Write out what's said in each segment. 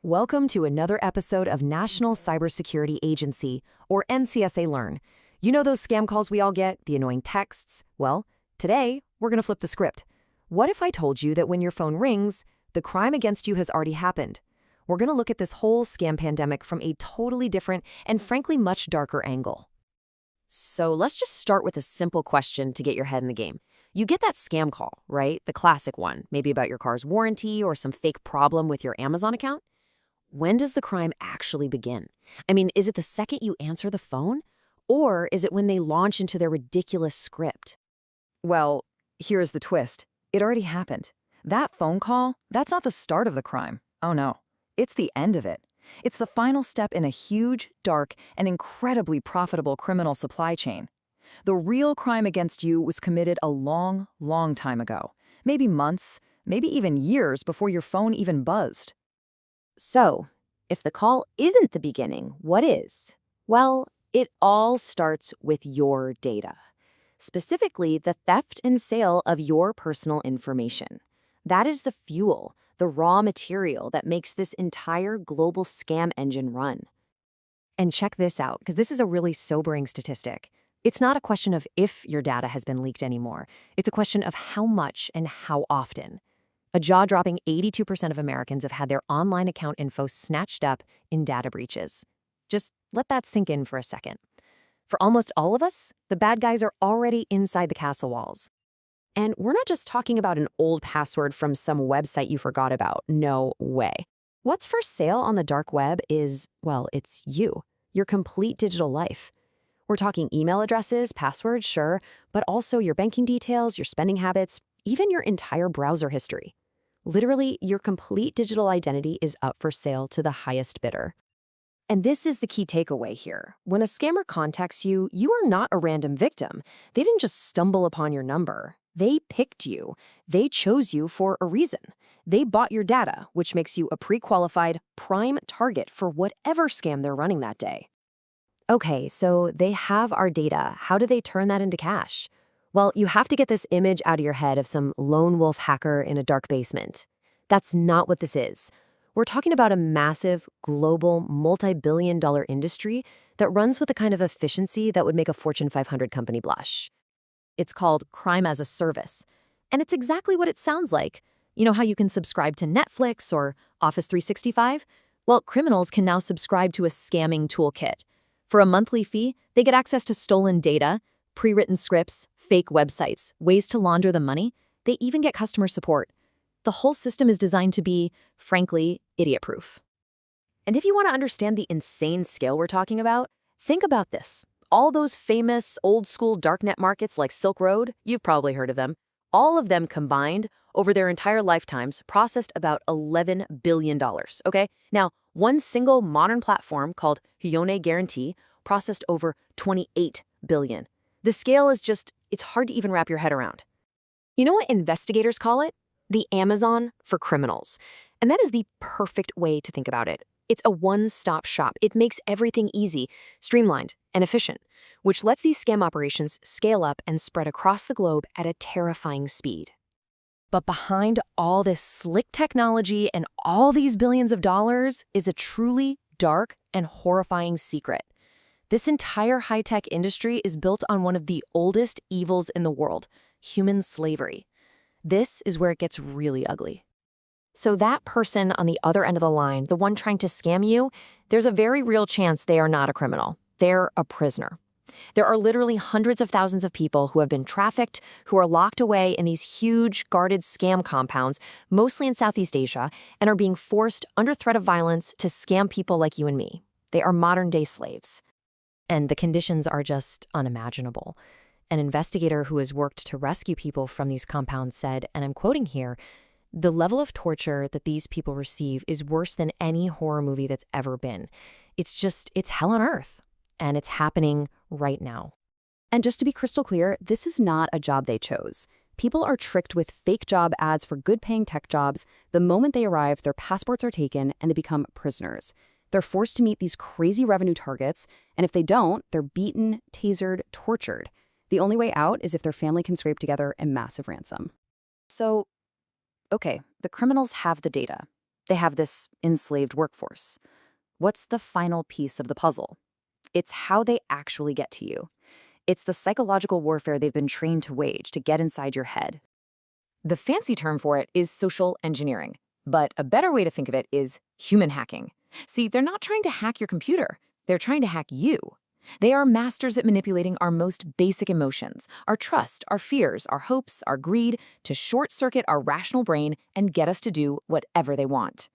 Welcome to another episode of National Cybersecurity Agency, or NCSA Learn. You know those scam calls we all get, the annoying texts? Well, today, we're going to flip the script. What if I told you that when your phone rings, the crime against you has already happened? We're going to look at this whole scam pandemic from a totally different and frankly much darker angle. So let's just start with a simple question to get your head in the game. You get that scam call, right? The classic one, maybe about your car's warranty or some fake problem with your Amazon account. When does the crime actually begin? I mean, is it the second you answer the phone? Or is it when they launch into their ridiculous script? Well, here's the twist. It already happened. That phone call, that's not the start of the crime. Oh no, it's the end of it. It's the final step in a huge, dark, and incredibly profitable criminal supply chain. The real crime against you was committed a long, long time ago. Maybe months, maybe even years before your phone even buzzed. So, if the call isn't the beginning, what is? Well, it all starts with your data. Specifically, the theft and sale of your personal information. That is the fuel, the raw material that makes this entire global scam engine run. And check this out, because this is a really sobering statistic. It's not a question of if your data has been leaked anymore. It's a question of how much and how often. A jaw-dropping 82% of Americans have had their online account info snatched up in data breaches. Just let that sink in for a second. For almost all of us, the bad guys are already inside the castle walls. And we're not just talking about an old password from some website you forgot about. No way. What's for sale on the dark web is, well, it's you, your complete digital life. We're talking email addresses, passwords, sure, but also your banking details, your spending habits, even your entire browser history. Literally, your complete digital identity is up for sale to the highest bidder. And this is the key takeaway here. When a scammer contacts you, you are not a random victim. They didn't just stumble upon your number. They picked you. They chose you for a reason. They bought your data, which makes you a pre-qualified prime target for whatever scam they're running that day. Okay, so they have our data. How do they turn that into cash? Well, you have to get this image out of your head of some lone wolf hacker in a dark basement. That's not what this is. We're talking about a massive, global, multi-billion-dollar industry that runs with the kind of efficiency that would make a Fortune 500 company blush. It's called crime as a service. And it's exactly what it sounds like. You know how you can subscribe to Netflix or Office 365? Well, criminals can now subscribe to a scamming toolkit. For a monthly fee, they get access to stolen data, pre-written scripts, fake websites, ways to launder the money. They even get customer support. The whole system is designed to be, frankly, idiot-proof. And if you want to understand the insane scale we're talking about, think about this. All those famous, old-school darknet markets like Silk Road, you've probably heard of them, all of them combined, over their entire lifetimes, processed about $11 billion, okay? Now, one single modern platform called Hyone Guarantee processed over $28 billion. The scale is just, it's hard to even wrap your head around. You know what investigators call it? The Amazon for criminals. And that is the perfect way to think about it. It's a one-stop shop. It makes everything easy, streamlined, and efficient, which lets these scam operations scale up and spread across the globe at a terrifying speed. But behind all this slick technology and all these billions of dollars is a truly dark and horrifying secret. This entire high-tech industry is built on one of the oldest evils in the world, human slavery. This is where it gets really ugly. So that person on the other end of the line, the one trying to scam you, there's a very real chance they are not a criminal. They're a prisoner. There are literally hundreds of thousands of people who have been trafficked, who are locked away in these huge, guarded scam compounds, mostly in Southeast Asia, and are being forced under threat of violence to scam people like you and me. They are modern-day slaves. And the conditions are just unimaginable. An investigator who has worked to rescue people from these compounds said, and I'm quoting here, "The level of torture that these people receive is worse than any horror movie that's ever been. It's hell on earth. And it's happening right now." And just to be crystal clear, this is not a job they chose. People are tricked with fake job ads for good-paying tech jobs. The moment they arrive, their passports are taken and they become prisoners. They're forced to meet these crazy revenue targets, and if they don't, they're beaten, tasered, tortured. The only way out is if their family can scrape together a massive ransom. So, okay, the criminals have the data. they have this enslaved workforce. What's the final piece of the puzzle? It's how they actually get to you. It's the psychological warfare they've been trained to wage to get inside your head. The fancy term for it is social engineering, but a better way to think of it is human hacking. See, they're not trying to hack your computer. They're trying to hack you. They are masters at manipulating our most basic emotions, our trust, our fears, our hopes, our greed, to short-circuit our rational brain and get us to do whatever they want.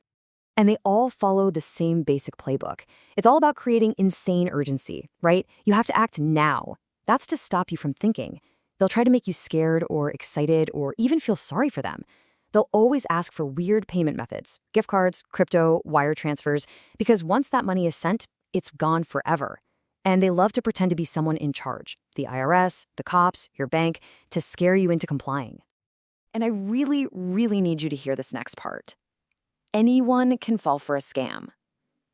And they all follow the same basic playbook. It's all about creating insane urgency, right? You have to act now. That's to stop you from thinking. They'll try to make you scared or excited or even feel sorry for them. They'll always ask for weird payment methods, gift cards, crypto, wire transfers, because once that money is sent, it's gone forever. And they love to pretend to be someone in charge, the IRS, the cops, your bank, to scare you into complying. And I really, really need you to hear this next part. Anyone can fall for a scam.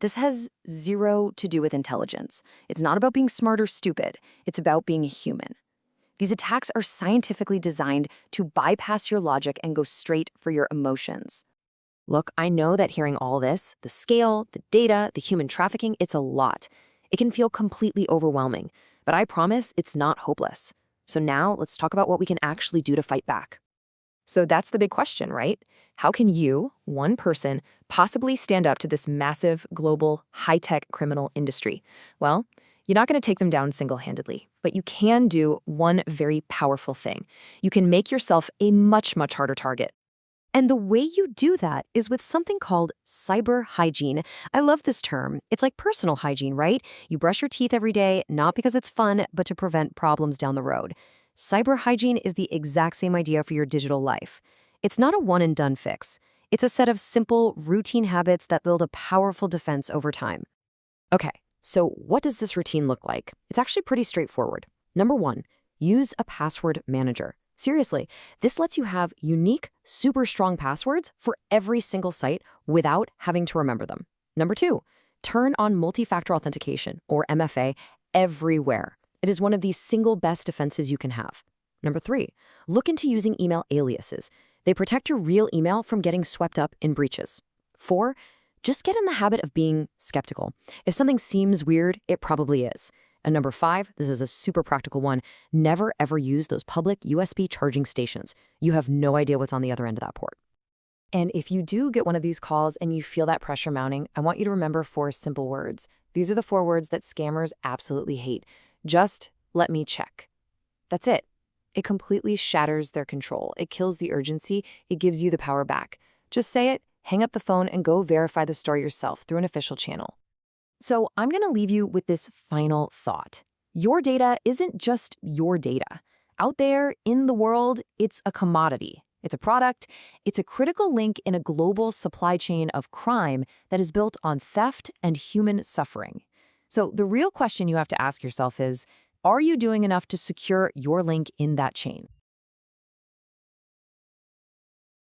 This has zero to do with intelligence. It's not about being smart or stupid. It's about being a human. These attacks are scientifically designed to bypass your logic and go straight for your emotions. Look, I know that hearing all this, the scale, the data, the human trafficking, it's a lot. It can feel completely overwhelming, but I promise it's not hopeless. So now let's talk about what we can actually do to fight back. So that's the big question, right? How can you, one person, possibly stand up to this massive, global, high-tech criminal industry? Well, you're not going to take them down single-handedly, but you can do one very powerful thing. You can make yourself a much, much harder target. And the way you do that is with something called cyber hygiene. I love this term. It's like personal hygiene, right? You brush your teeth every day, not because it's fun, but to prevent problems down the road. Cyber hygiene is the exact same idea for your digital life. It's not a one-and-done fix. It's a set of simple, routine habits that build a powerful defense over time. Okay, so what does this routine look like? It's actually pretty straightforward. Number 1, use a password manager. Seriously, this lets you have unique, super strong passwords for every single site without having to remember them. Number 2, turn on multi-factor authentication, or MFA, everywhere. It is one of the single best defenses you can have. Number 3, look into using email aliases. They protect your real email from getting swept up in breaches. 4, just get in the habit of being skeptical. If something seems weird, it probably is. And number 5, this is a super practical one, never ever use those public USB charging stations. You have no idea what's on the other end of that port. And if you do get one of these calls and you feel that pressure mounting, I want you to remember 4 simple words. These are the 4 words that scammers absolutely hate. Just let me check. That's it. It completely shatters their control. It kills the urgency. It gives you the power back. Just say it, hang up the phone, and go verify the story yourself through an official channel. So I'm going to leave you with this final thought. Your data isn't just your data. Out there in the world, it's a commodity. It's a product. It's a critical link in a global supply chain of crime that is built on theft and human suffering. So the real question you have to ask yourself is, are you doing enough to secure your link in that chain?